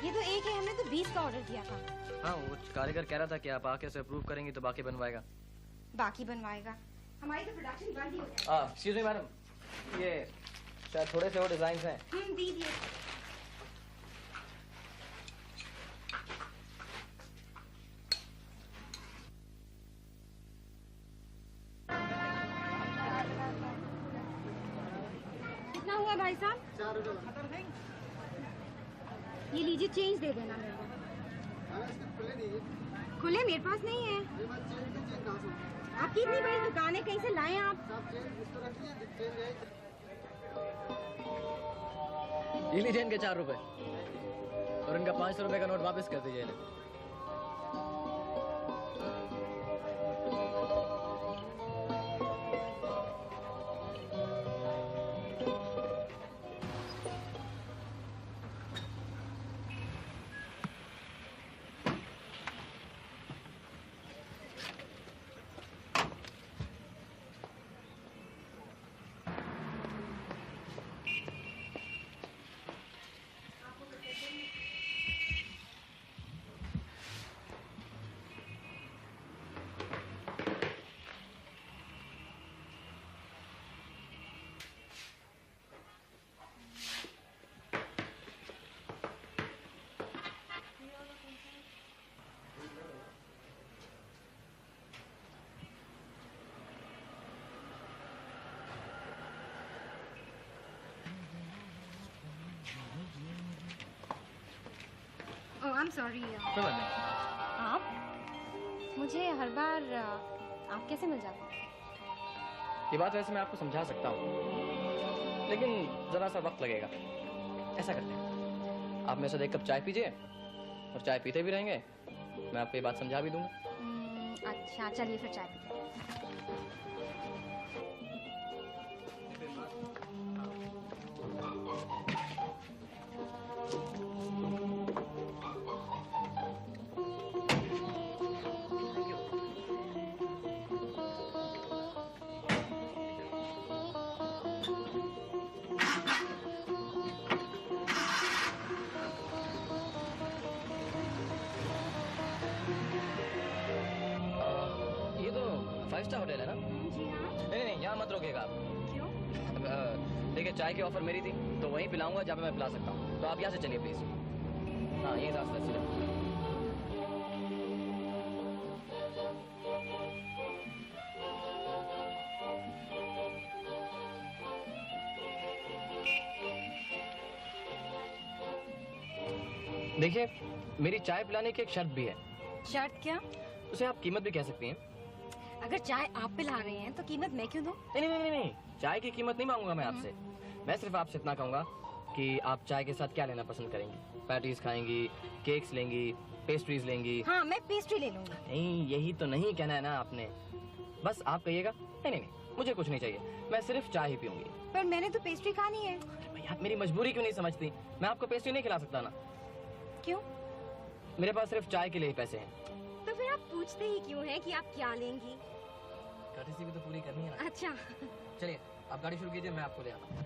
ये तो एक है, हमने तो 20 का ऑर्डर दिया था। हाँ, वो कारीगर कह रहा था कि आप आके उसे अप्रूव करेंगी तो बाकी बनवाएगा। बाकी बनवाएगा? हमारी तो प्रोडक्शन बंद ही हो जाएगी। एक्सक्यूज मी मैडम, ये शायद थोड़े से और डिजाइन हैं। दीजिए। कितना हुआ भाई साहब? 4 रुपए। ये लीजिए, चेंज दे देना मेरे को। खुले मेरे पास नहीं है। आपकी इतनी बड़ी दुकान है, कहीं से लाए आप? ये लीजिए इनके 4 रुपए और इनका 500 रुपए का नोट वापस कर दीजिए इन्हें। I'm sorry। कोई बात नहीं। आप मुझे हर बार आप कैसे मिल जाते हैं? ये बात वैसे मैं आपको समझा सकता हूँ, लेकिन जरा सा वक्त लगेगा। ऐसा करते हैं, आप मेरे साथ 1 कप चाय पीजिए और चाय पीते भी रहेंगे, मैं आपको ये बात समझा भी दूंगा। अच्छा चलिए फिर चाय पीते हैं। होटल है ना? जी हाँ। नहीं, यहाँ मत रोकिएगा आप। क्यों? देखिए, चाय की ऑफर मेरी थी तो वहीं पिलाऊंगा जहाँ पे मैं पिला सकता हूँ, तो आप यहाँ से चलिए प्लीज। हाँ, यही रास्ता है सीधा। देखिए, मेरी चाय पिलाने की एक शर्त भी है। शर्त क्या? उसे आप कीमत भी कह सकती हैं। अगर चाय आप पिला रहे हैं तो कीमत मैं क्यों दूं? नहीं, चाय की कीमत नहीं मांगूंगा मैं आपसे। मैं सिर्फ आपसे इतना कहूंगा कि आप चाय के साथ क्या लेना पसंद करेंगी? पैटीज खाएंगी, केक्स लेंगी, पेस्ट्रीज लेंगी? हाँ, मैं पेस्ट्री ले लूंगी। नहीं, यही तो नहीं कहना है ना आपने। बस आप कहिएगा नहीं, मुझे कुछ नहीं चाहिए, मैं सिर्फ चाय ही पीऊंगी। पर मैंने तो पेस्ट्री खानी है। भाई, आप मेरी मजबूरी क्यों नहीं समझती? मैं आपको पेस्ट्री नहीं खिला सकता ना। क्यों? मेरे पास सिर्फ चाय के लिए ही पैसे हैं। तो फिर आप पूछते ही क्यों है कि आप क्या लेंगी? कर्टेसी भी तो पूरी करनी है ना। अच्छा चलिए, आप गाड़ी शुरू कीजिए, मैं आपको ले आता हूँ।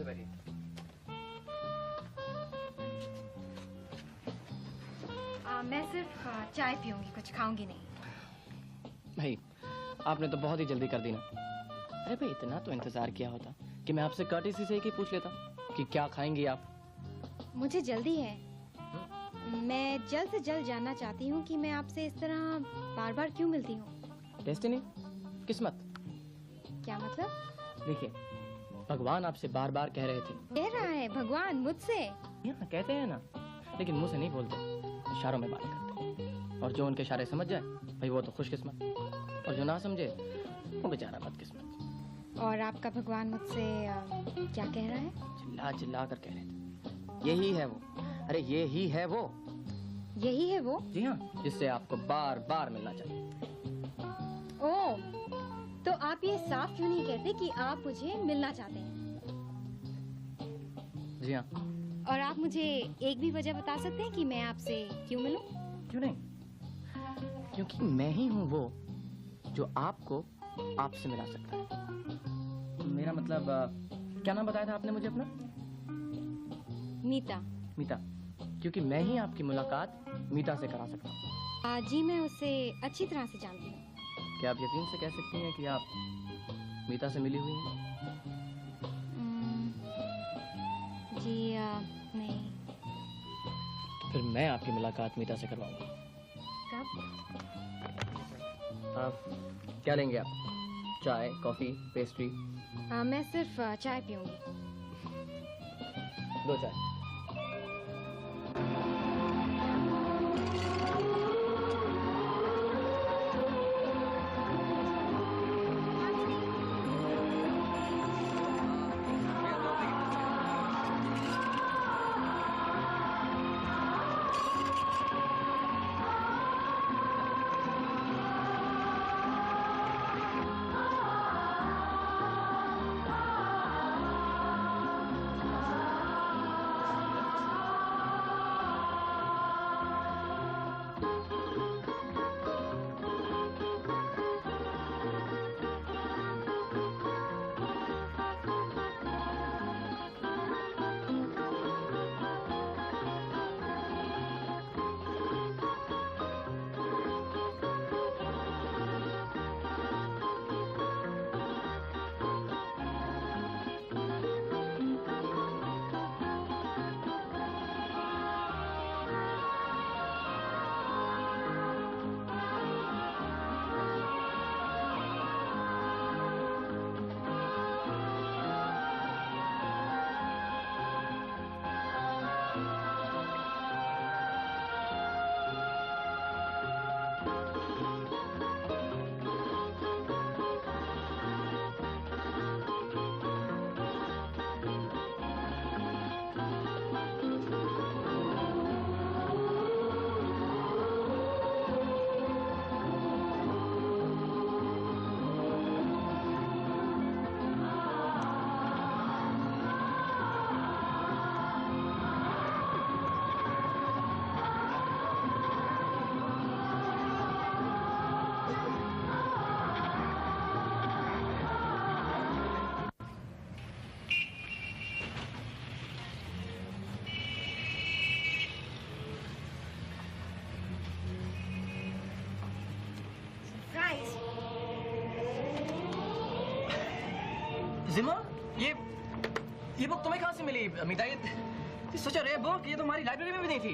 बैठिए। मैं सिर्फ चाय पीऊंगी, कुछ खाऊंगी नहीं। भाई, आपने तो बहुत ही जल्दी कर दी ना। अरे भाई, इतना तो इंतजार किया होता कि मैं आपसे कर्टेसी से ही पूछ लेता कि क्या खाएंगी आप। मुझे जल्दी है। मैं जल्द से जल्द जानना चाहती हूँ कि मैं आपसे इस तरह बार बार क्यों मिलती हूँ। डेस्टिनी, किस्मत। क्या मतलब? देखिए, भगवान आपसे बार बार कह रहे थे। कह रहा है भगवान मुझसे? यहाँ कहते हैं ना, लेकिन मुंह से नहीं बोलते, इशारों में बात करते। और जो उनके इशारे समझ जाए भाई वो तो खुशकिस्मत, और जो ना समझे वो बेचारा बदकिस्मत। और आपका भगवान मुझसे क्या कह रहा है? चिल्ला चिल्ला कर कह रहे थे, यही है वो। अरे यही है वो। यही है वो? जी हाँ, जिससे आपको बार बार मिलना चाहिए। ओह, तो आप ये साफ क्यों नहीं कहते कि आप मुझे मिलना चाहते हैं? जी हाँ। और आप मुझे एक भी वजह बता सकते हैं कि मैं आपसे क्यों मिलूं? क्यों नहीं? क्योंकि मैं ही हूँ वो जो आपको आपसे मिला सकता है। मेरा मतलब क्या नाम बताया था आपने मुझे अपना? मीता। मीता। क्योंकि मैं ही आपकी मुलाकात मीता से करा सकता हूँ। जी मैं उसे अच्छी तरह से जानती हूँ। क्या आप यकीन से कह सकती हैं कि आप मीता से मिली हुई हैं? जी नहीं। फिर मैं आपकी मुलाकात मीता से करवाऊंगा। कब? आप क्या लेंगे आप? चाय, कॉफी, पेस्ट्री? मैं सिर्फ चाय पीऊंगी। 2 चाय। जिमा, ये बुक तुम्हें कहाँ से मिली मीता? ये सच अ रेयर बुक, ये तो हमारी लाइब्रेरी में भी नहीं थी।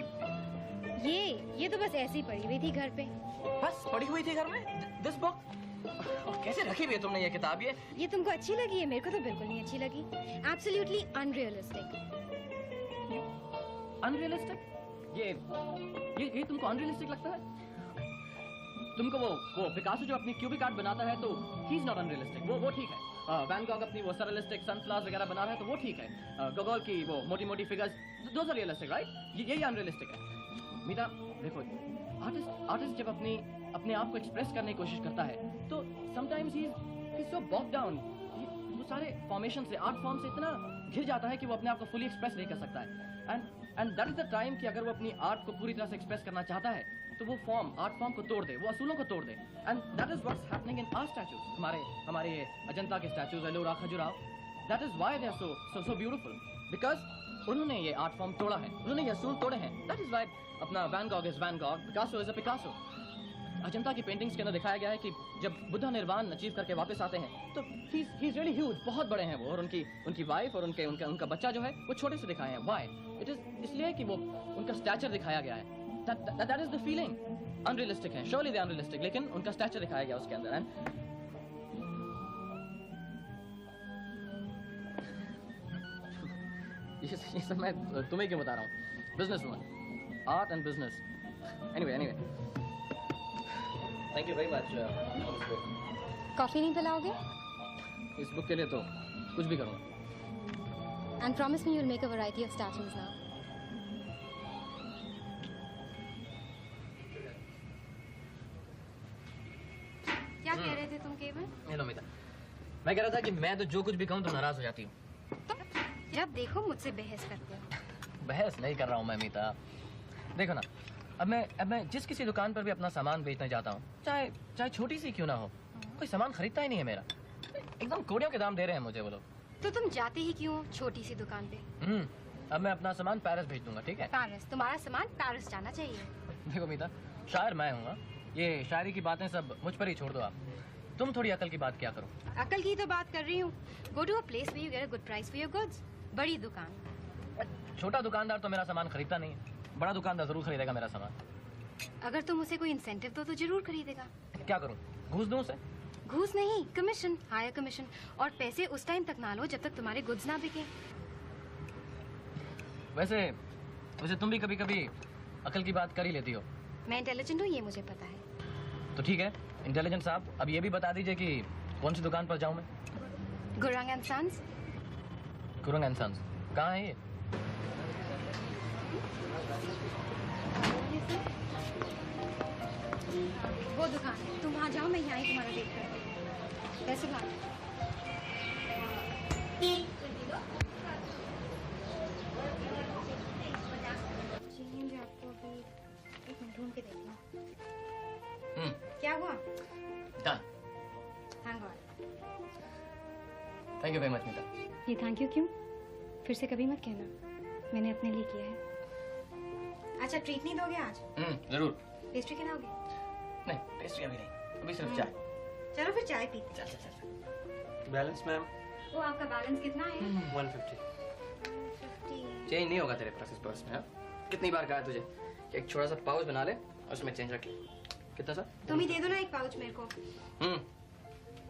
ये तो बस ऐसे ही पड़ी हुई थी घर पे। बस पड़ी हुई थी घर में? This book? और कैसे रखी हुई है तुमने ये किताब? ये तुमको अच्छी लगी है? मेरे को तो बिल्कुल नहीं अच्छी लगी। Absolutely unrealistic. अनरियलिस्टिक? ये तुमको अनरियलिस्टिक लगता है? तुमको वो पिकासो जो अपनी क्यूबिक आर्ट बनाता है तो ही इज नॉट अनरियलिस्टिक, वो ठीक है। वैन गॉग अपनी वो सररियलिस्टिक सनफ्लावर्स वगैरह बना रहा है तो वो ठीक है। गोगोल की वो मोटी मोटी figures, those are realistic, right? यही अनरियलिस्टिक है। मीता देखो, आर्टिस्ट जब अपने आप को एक्सप्रेस करने की कोशिश करता है तो sometimes he is so bog down. वो सारे फॉर्मेशन से, आर्ट फॉर्म से इतना घिर जाता है कि वो अपने आप को फुली एक्सप्रेस नहीं कर सकता है। And that is the time कि अगर वो अपनी आर्ट को पूरी तरह से एक्सप्रेस करना चाहता है तो वो आर्ट फॉर्म को तोड़ दे, वो असूलों को तोड़ दे। And that is what's happening in our statues. हमारे ये अजंता के statues, Ellora, Khajuraho, that is why they are so beautiful, because उन्होंने ये आर्ट फॉर्म तोड़ा है, उन्होंने ये असूल तोड़े हैं। दैट इज व्हाई अपना Van Gogh is Van Gogh, Picasso is a Picasso. Ajanta की पेंटिंग्स के अंदर दिखाया गया है कि जब बुद्धा निर्वाण अचीव करके वापस आते हैं तो ही इज रियली ह्यूज, बहुत बड़े हैं वो, और उनकी वाइफ और उनका बच्चा जो है वो छोटे से दिखाए हैं। व्हाई? इट इज इसलिए कि वो उनका स्टैचर दिखाया गया है। That is the feeling. Unrealistic है, श्योरली दे अनरियलिस्टिक, लेकिन उनका स्टैचर दिखाया गया उसके अंदर। एंड ये सब मैं तुम्हें क्यों बता रहा हूँ? Business woman, art and business. Anyway thank you very much. Coffee नहीं पिलाओगे? इस बुक के लिए तो कुछ भी करूँगा। And promise me you will make a variety of statues now. क्या कह रहे थे तुम केवल? हेलो मीता, मैं कह रहा था कि मैं तो जो कुछ भी कहूँ तो नाराज हो जाती हूँ। तो जब देखो मुझसे बहस करते हो। बहस नहीं कर रहा हूँ मैं मीता। देखो ना, अब मैं जिस किसी दुकान पर भी अपना सामान बेचने जाता हूँ, चाहे छोटी सी क्यों ना हो, कोई सामान खरीदता ही नहीं है मेरा। एकदम कोड़ियों के दाम दे रहे हैं मुझे वो लोग। तो तुम जाते ही क्यों छोटी सी दुकान पे? अब मैं अपना सामान पेरिस भेज दूंगा, ठीक है? पेरिस? तुम्हारा सामान पेरिस जाना चाहिए। देखो मीता, शायर मैं हूँ, ये शायरी की बातें सब मुझ पर ही छोड़ दो आप। तुम थोड़ी अकल की बात क्या करो। अकल की तो बात कर रही हूँ। Go to a place where you get a good price for your goods. बड़ी दुकान। छोटा दुकानदार तो मेरा सामान खरीदता नहीं है, बड़ा दुकानदार जरूर खरीदेगा मेरा सामान। अगर तुम उसे कोई इंसेंटिव दो तो जरूर खरीदेगा। क्या करूँ, घूस दूं उसे? घूस नहीं, कमीशन, हायर कमीशन। और पैसे उस टाइम तक ना लो जब तक तुम्हारे गुड्स ना बिके। वैसे तुम भी कभी कभी अकल की बात कर ही लेती हो। मैं इंटेलिजेंट हूँ, ये मुझे पता है। तो ठीक है इंटेलिजेंट साहब, अब ये भी बता दीजिए कि कौन सी दुकान पर जाऊँ मैं? Gurung and Sons. Gurung and Sons कहाँ है ये? वो दुकान है, तुम वहाँ जाओ, मैं यहाँ ही तुम्हारा वेट करती हूँ। पैसे ला। आपको अभी एक मिनट ढूंढ के देखना। क्या हुआ? Done. Thank God. Thank you very much Meeta. ये थैंक यू क्यों? फिर से कभी मत कहना, मैंने अपने लिए किया है। अच्छा ट्रीट नहीं दोगे आज? जरूर। पेस्ट्री खिलाओगे? नहीं पेस्ट्री अभी नहीं, अभी सिर्फ चाय। चलो फिर चाय पीते। चल। Balance ma'am? वो आपका बैलेंस कितना है? 150। चेंज नहीं होगा तेरे पास इस पर्स में। हाँ? कितनी बार कहा तुझे कि एक छोटा सा पाउच बना ले और उसमें चेंज रख ले। कितना सा? तुम ही दे दो ना एक पाउच मेरे को।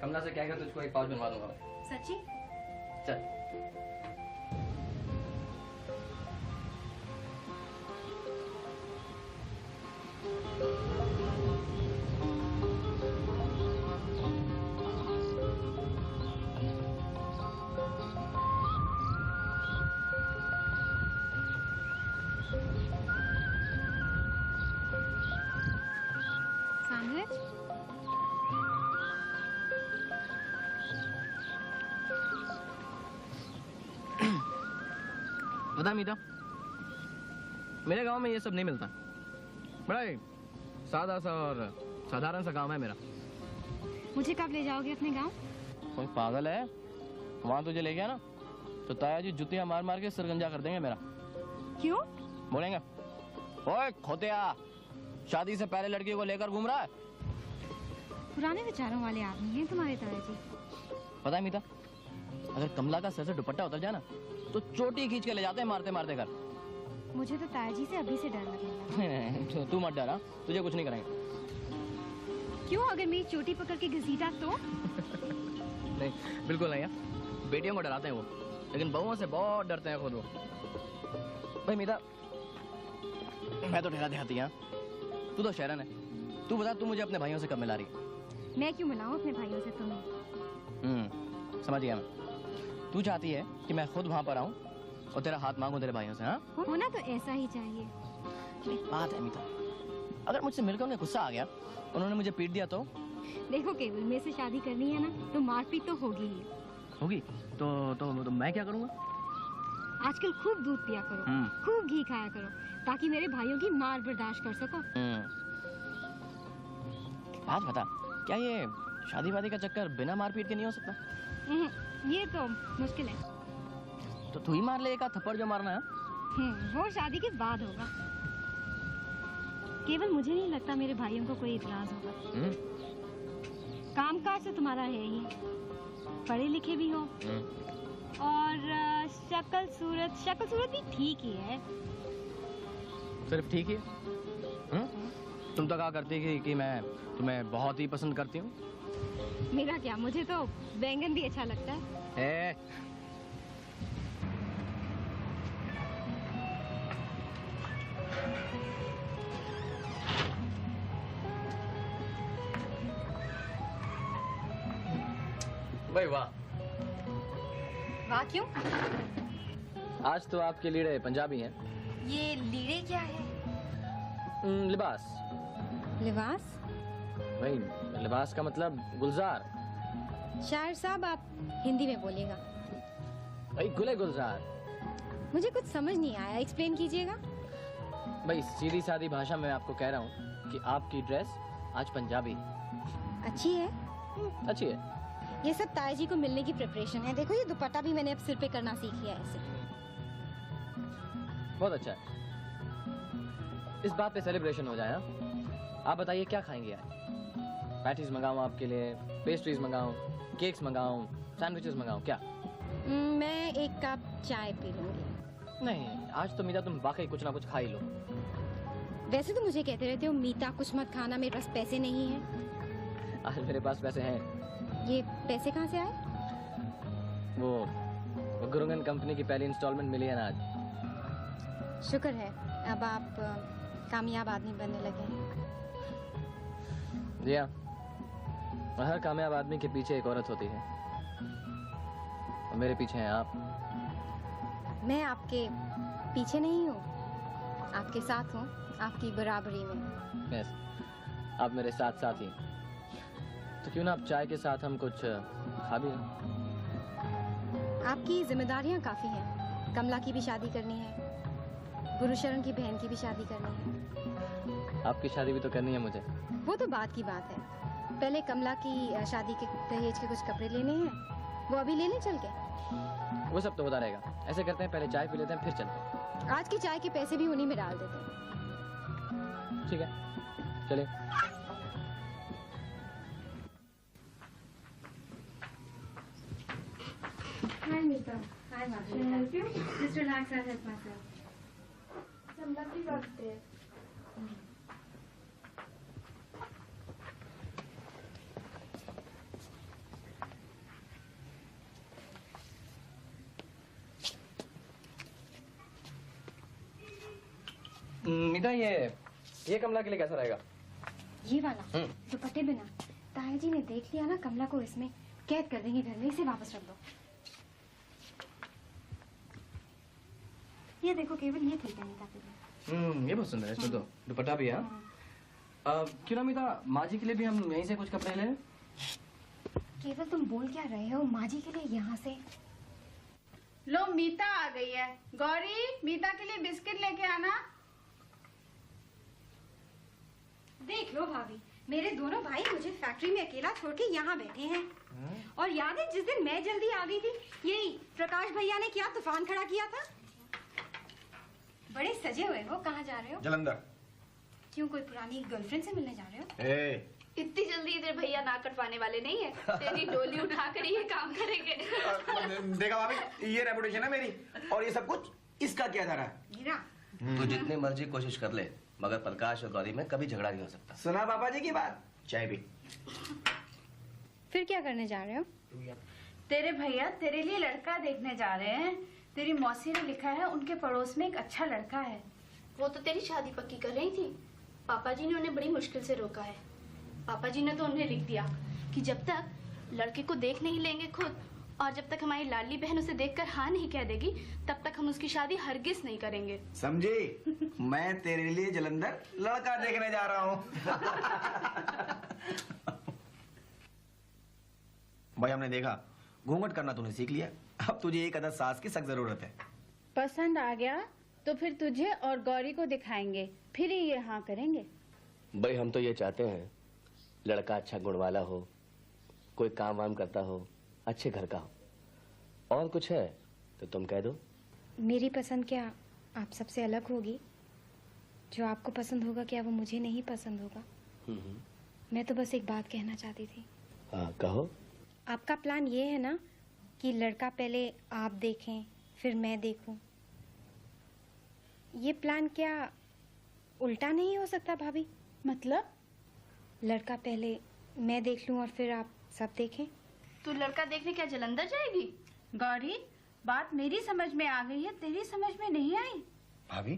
कमला से क्या कर, तुझको एक पाउच बनवा दूंगा मैं। सच्ची? चल। सैंडविच? पता मीता, मेरे गांव में ये सब नहीं मिलता। बड़ा ही सादा सा और साधारण सा गांव है मेरा। मुझे कब ले जाओगे अपने गांव? कोई पागल है? वहां तुझे ले गया ना तो ताया जी जुतियां मार मार के सरगंजा कर देंगे मेरा। क्यों? बोलेंगे, ओए खोतिया, शादी से पहले लड़की को लेकर घूम रहा है। पुराने विचारों वाले आदमी हैं तुम्हारे ताया जी। पता है मीता, अगर कमला का सर से दुपट्टा उतर जाए ना तो चोटी खींच के ले जाते हैं मारते मारते घर। मुझे तो ताया जी से अभी से डर लगने लगा। तू मत डरा, तुझे कुछ नहीं करेंगे। क्यों? अगर मेरी चोटी पकड़ के घसीटा तो? नहीं बिल्कुल नहीं है। बेटियों को डराते हैं वो, लेकिन बहुओं से बहुत डरते हैं खुद वो। भाई मीता, मैं तो ठहरा देहाती हैं, तू तो शहरन है। तू बता, तू मुझे अपने भाइयों से कब मिला रही है? मैं क्यों मिलाऊं अपने भाइयों से तुम्हें? समझ गया मैं। तू चाहती है कि मैं खुद वहां पर आऊं और तेरा हाथ मांगू तेरे भाइयों से? हाँ होना तो ऐसा ही चाहिए। एक बात है मीता, अगर मुझसे मिलकर उन्हें गुस्सा आ गया, उन्होंने मुझे पीट दिया तो? देखो केवल, मेरे से शादी करनी है ना तो मारपीट तो होगी ही। होगी तो मैं क्या करूंगा? आजकल खूब दूध पिया करो, खूब घी खाया करो, ताकि मेरे भाइयों की मार बर्दाश्त कर सको। बात बता, क्या ये शादी वादी का चक्कर बिना मारपीट के नहीं हो सकता? ये तो मुश्किल है। तो तू ही मार ले एक थप्पड़ जो मारना है। वो शादी के बाद होगा। केवल मुझे नहीं लगता मेरे भाइयों को कोई इतराज होगा। कामकाज तो तुम्हारा है ही, पढ़े लिखे भी हो, और शक्ल सूरत भी ठीक ही है। सिर्फ ठीक ही? तुम तो कहा करती कि मैं तुम्हें बहुत ही पसंद करती हूँ। मेरा क्या, मुझे तो बैंगन भी अच्छा लगता है। भाई वाह। वाह क्यों? आज तो आपके लीड़े पंजाबी हैं। ये लीड़े क्या है? लिबास। लिबास? भाई लिबास का मतलब गुलजार। शायर साहब आप हिंदी में बोलिएगा। भाई गुले गुलजार। मुझे कुछ समझ नहीं आया, एक्सप्लेन कीजिएगा। भाई सीधी सादी भाषा में आपको कह रहा हूँ कि आपकी ड्रेस आज पंजाबी अच्छी है। अच्छी है। ये सब ताया जी को मिलने की प्रिपरेशन है। देखो ये दुपट्टा भी मैंने अब सिर पे करना सीख लिया है ऐसे। बहुत अच्छा है। इस बात पे सेलिब्रेशन हो जाए। हाँ? आप बताइए क्या खाएंगे आज? पैटीज मंगाऊं आपके लिए, पेस्ट्रीज मंगाऊं, केक्स मंगाऊं, सैंडविचेस मंगाऊं, क्या? मैं एक कप चाय पी लूंगी। नहीं, आज तो मीता तुम वाकई कुछ ना कुछ खा ही लो। वैसे तो मुझे कहते रहते हो मीता कुछ मत खाना, मेरे पास पैसे नहीं हैं। आज मेरे पास पैसे हैं। ये पैसे कहाँ से आए? वो गुरुंगन कंपनी की पहली इंस्टॉलमेंट मिली है ना आज। शुक्र है अब आप कामयाब आदमी बनने लगे हैं। जी हाँ, हर कामयाब आदमी के पीछे एक औरत होती है और मेरे पीछे हैं आप। मैं आपके पीछे नहीं हूँ, आपके साथ हूँ, आपकी बराबरी में। यस, आप मेरे साथ साथ ही। तो क्यों ना आप चाय के साथ हम कुछ खा भी लें? आपकी जिम्मेदारियाँ काफ़ी हैं। कमला की भी शादी करनी है, गुरुशरण की बहन की भी शादी करनी है। आपकी शादी भी तो करनी है मुझे। वो तो बात की बात है। पहले कमला की शादी के दहेज के कुछ कपड़े लेने हैं, वो अभी ले लें चल के? वो सब तो होता रहेगा। ऐसे करते हैं, पहले चाय पी लेते हैं फिर चलते हैं। आज की चाय के पैसे भी उन्हीं में डाल देते हैं। ठीक है, चलिए। Hi Mita. Hi Madhu. Can I help you? Just relax, I'll help myself. Some lovely work there. मीता, ये कमला के लिए कैसा रहेगा? ये वाला दुपट्टे बिना ताया जी ने देख लिया ना कमला को, इसमें कैद कर देंगे घर में। इसे वापस रख दो। ये देखो केवल ये ठीक है मीता के लिए। ये बहुत सुंदर है। इसमें तो दुपट्टा भी है। क्यों ना मीता, माँ जी के लिए भी हम यहीं से कुछ कपड़े ले लें? केवल तुम बोल क्या रहे हो? माँ जी के लिए यहाँ से? लो मीता आ गई है। गौरी, मीता के लिए बिस्किट लेके आना। देख लो भाभी, मेरे दोनों भाई मुझे फैक्ट्री में अकेला छोड़ के यहाँ बैठे हैं। और याद है जिस दिन मैं जल्दी आ गई थी, यही प्रकाश भैया ने क्या तूफान खड़ा किया था? बड़े सजे हुए हो, कहाँ जा रहे हो? जलंधर। क्यों, कोई पुरानी गर्लफ्रेंड से मिलने जा रहे हो? इतनी जल्दी इधर भैया ना कटवाने वाले नहीं है। तेरी डोली उठाकर ये काम करेंगे। देखा भाभी, ये रेपुटेशन है मेरी, और ये सब कुछ इसका क्या जा रहा है? मीरा, तू जितनी मर्जी कोशिश कर ले, मगर प्रकाश और गौरी में कभी झगड़ा नहीं हो सकता। सुना पापा जी की बात? चाय भी। फिर क्या करने जा रहे हो? तेरे भैया तेरे लिए लड़का देखने जा रहे हैं। तेरी मौसी ने लिखा है उनके पड़ोस में एक अच्छा लड़का है। वो तो तेरी शादी पक्की कर रही थी। पापा जी ने उन्हें बड़ी मुश्किल से रोका है। पापा जी ने तो उन्हें लिख दिया कि जब तक लड़के को देख नहीं लेंगे खुद, और जब तक हमारी लाडली बहन उसे देखकर हाँ नहीं कह देगी, तब तक हम उसकी शादी हरगिज नहीं करेंगे। समझी? मैं तेरे लिए जलंधर लड़का देखने जा रहा हूँ। भाई हमने देखा, घूंघट करना तूने सीख लिया, अब तुझे एक अदद सास की सख्त जरूरत है। पसंद आ गया तो फिर तुझे और गौरी को दिखाएंगे, फिर ही ये हाँ करेंगे। भाई हम तो ये चाहते हैं लड़का अच्छा गुण वाला हो, कोई काम वाम करता हो, अच्छे घर का हो। और कुछ है तो तुम कह दो। मेरी पसंद क्या आप सबसे अलग होगी? जो आपको पसंद होगा क्या वो मुझे नहीं पसंद होगा? मैं तो बस एक बात कहना चाहती थी। हाँ कहो। आपका प्लान ये है ना कि लड़का पहले आप देखें फिर मैं देखूं? ये प्लान क्या उल्टा नहीं हो सकता भाभी? मतलब? लड़का पहले मैं देख लूं और फिर आप सब देखें? तू लड़का देखने क्या जलंधर जाएगी? गौरी, बात मेरी समझ में आ गई है, तेरी समझ में नहीं आई। भाभी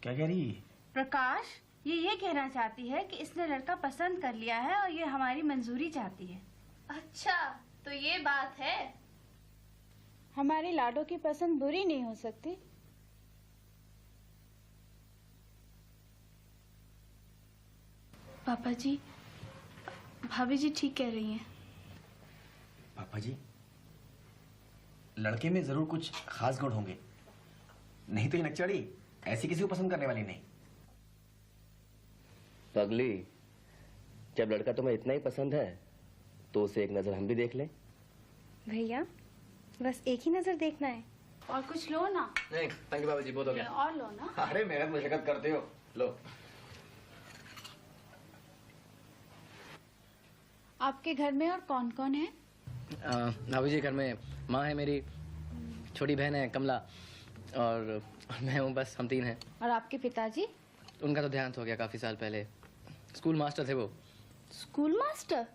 क्या कह रही है? प्रकाश ये कहना चाहती है कि इसने लड़का पसंद कर लिया है और ये हमारी मंजूरी चाहती है। अच्छा, तो ये बात है। हमारी लाडो की पसंद बुरी नहीं हो सकती। पापा जी, भाभी जी ठीक कह रही हैं। पापा जी, लड़के में जरूर कुछ खास गुण होंगे, नहीं तो ये नकचड़ी ऐसी किसी को पसंद करने वाली नहीं। पगली, जब लड़का तुम्हें इतना ही पसंद है तो उसे एक नजर हम भी देख लें। भैया बस एक ही नजर देखना है। और कुछ लो ना। नहीं थैंक यू बाबूजी, बहुत हो गया। और लो ना। अरे मेहनत मशक्कत करते हो, लो। आपके घर में और कौन कौन है? बाबूजी घर में माँ है मेरी, छोटी बहन है कमला, और मैं हूँ, बस हम 3 हैं। और आपके पिताजी? उनका तो देहांत हो गया काफी साल पहले, स्कूल मास्टर थे वो। School master?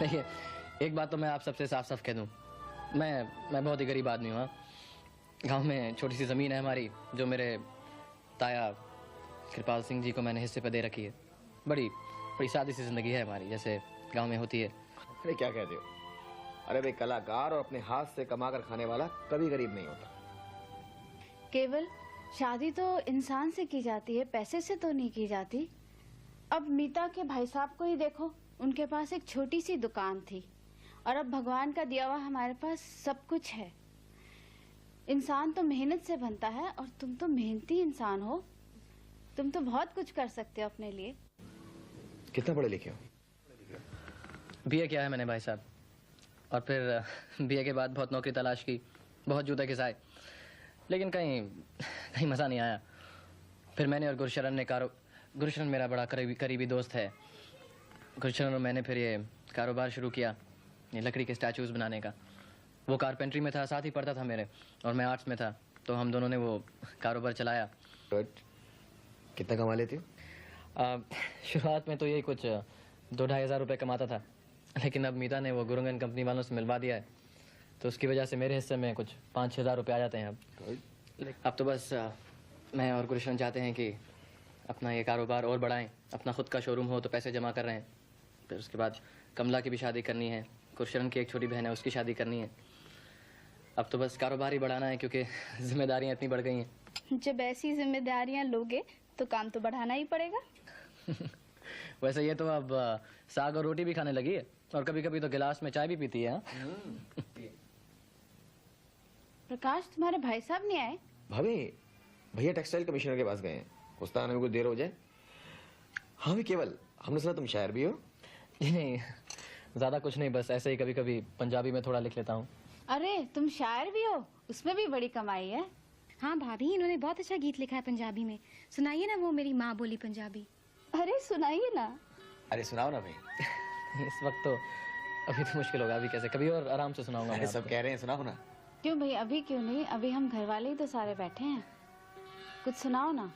नहीं, एक बात तो मैं आप सबसे साफ साफ कह दूं, मैं बहुत ही गरीब आदमी हूँ। गांव में छोटी सी ज़मीन है हमारी, जो मेरे ताया कृपाल सिंह जी को मैंने हिस्से पे दे रखी है। बड़ी बड़ी सादी सी ज़िंदगी है हमारी, जैसे गांव में होती है। अरे क्या कहते हो? अरे भाई, कलाकार और अपने हाथ से कमा कर खाने वाला कभी गरीब नहीं होता। केवल शादी तो इंसान से की जाती है, पैसे से तो नहीं की जाती। अब मीता के भाई साहब को ही देखो, उनके पास एक छोटी सी दुकान थी, और अब भगवान का दिया हुआ हमारे पास सब कुछ है। इंसान तो मेहनत से बनता है, और तुम तो मेहनती इंसान हो। तुम तो बहुत कुछ कर सकते हो अपने लिए। कितना पढ़े लिखे हो? बीए किया है मैंने भाई साहब, और फिर बीए के बाद बहुत नौकरी तलाश की, बहुत जूते घिसाए, लेकिन कहीं मज़ा नहीं आया। फिर मैंने और गुरशरण गुरशरण मेरा बड़ा करीबी दोस्त है। गुरशरण और मैंने फिर ये कारोबार शुरू किया, ये लकड़ी के स्टैचूज़ बनाने का। वो कारपेंट्री में था, साथ ही पढ़ता था मेरे, और मैं आर्ट्स में था, तो हम दोनों ने वो कारोबार चलाया। कितना कमा लेते हो? शुरुआत में तो यही कुछ 2-2.5 हज़ार रुपये कमाता था, लेकिन अब मीता ने वो गुरुंगन कंपनी वालों से मिलवा दिया है, तो उसकी वजह से मेरे हिस्से में कुछ 5-6 हज़ार रुपये आ जाते हैं अब तो बस मैं और गुरशरण चाहते हैं कि अपना ये कारोबार और बढ़ाएं, अपना खुद का शोरूम हो, तो पैसे जमा कर रहे हैं। फिर उसके बाद कमला की भी शादी करनी है, गुरशरण की एक छोटी बहन है, उसकी शादी करनी है। अब तो बस कारोबार ही बढ़ाना है, क्योंकि जिम्मेदारियां इतनी बढ़ गई हैं। जब ऐसी जिम्मेदारियां लोगे तो काम तो बढ़ाना ही पड़ेगा। वैसे ये तो अब साग और रोटी भी खाने लगी है, और कभी कभी तो गिलास में चाय भी पीती है। प्रकाश, तुम्हारे भाई साहब नहीं आए? भाभी, भैया टेक्सटाइल कमिश्नर के पास गए हैं, उसका आने में कुछ देर हो जाए। हाँ भी, केवल हमने सुना तुम शायर भी हो। जी नहीं, ज़्यादा कुछ नहीं, बस ऐसे ही कभी कभी पंजाबी में थोड़ा लिख लेता हूँ। अरे तुम शायर भी हो, उसमें भी बड़ी कमाई है। हाँ भाभी, इन्होंने बहुत अच्छा गीत लिखा है पंजाबी में, सुनाइए ना वो मेरी माँ बोली पंजाबी। अरे सुनाइए ना। अरे सुनाओ ना भाई। इस वक्त तो अभी तो मुश्किल होगा, अभी कैसे, कभी और आराम से सुनाऊंगा मैं सब आपको। कह रहे हैं, सुनाओ ना। क्यों भाई, अभी क्यों नहीं? अभी हम घर वाले ही तो सारे बैठे हैं, कुछ सुनाओ ना।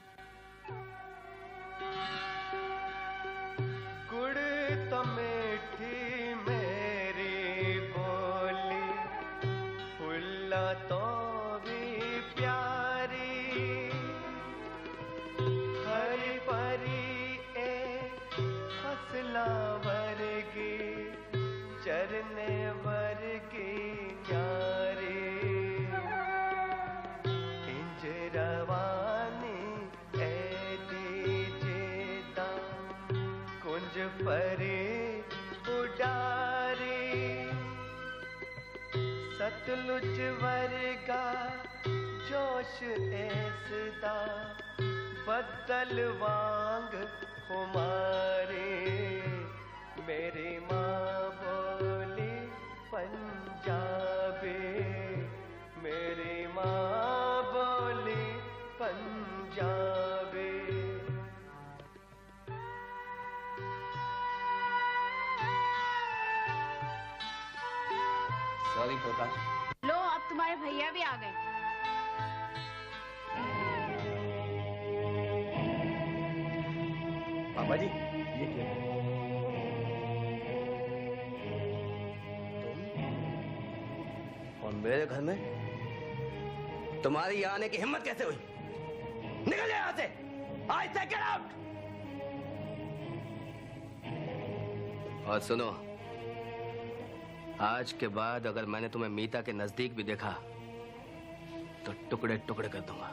गुड़ तो मीठी मेरी बोली, फुल्ला तो भी प्यारी, हरी परी ए फसला वर्गी, चरने वर्गी न्यारी, इंज रवानी ए दीजेदा, कुंज परी उडारी, सतलुज वर्गा जोश ऐसदा, बदल वांग खुमारी, मेरी माँ बोली पंजाबी, मेरी माँ बोली पंजाबी। सॉरी प्रकाश। लो, अब तुम्हारे भैया भी आ गए। पापा जी, ये क्या है? और मेरे घर में तुम्हारी यहाँ आने की हिम्मत कैसे हुई? निकल जाओ यहाँ से! I say get out! और सुनो, आज के बाद अगर मैंने तुम्हें मीता के नजदीक भी देखा तो टुकड़े टुकड़े कर दूंगा।